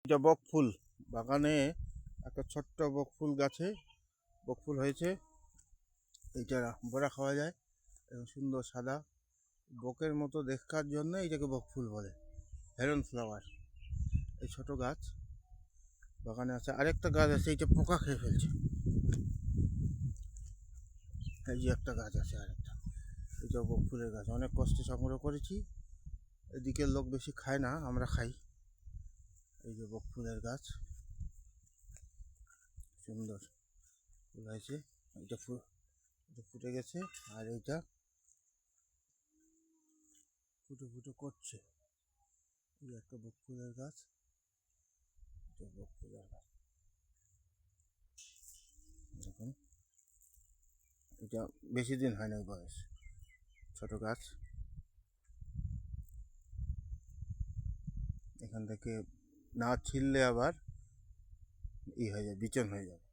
এটা বকফুল বাগানে, একটা ছোট্ট বকফুল গাছে বকফুল হয়েছে। এইটা বড়া খাওয়া যায় এবং সুন্দর সাদা বকের মতো দেখার জন্য এইটাকে বকফুল বলে, হেরন ফ্লাওয়ার। এই ছোট গাছ বাগানে আছে। আরেকটা গাছ আছে, এইটা পোকা খেয়ে ফেলছে। এই যে একটা গাছ আছে আরেকটা, এইটা বকফুলের গাছ, অনেক কষ্টে সংগ্রহ করেছি। এদিকের লোক বেশি খায় না, আমরা খাই। এই যে বকফুলের গাছ, সুন্দর ফুল হয়েছে। এটা ফুটে গেছে, আর এইটা ফুটো ফুটো করছে। এই একটা বকফুলের গাছ, এটা বকফুলের গাছ দেখুন। এটা বেশি দিন হয় না বয়স, ছোট গাছ। এখান থেকে না ছিললে আবার হয়ে যাবে, বিচন হয়ে যাবে।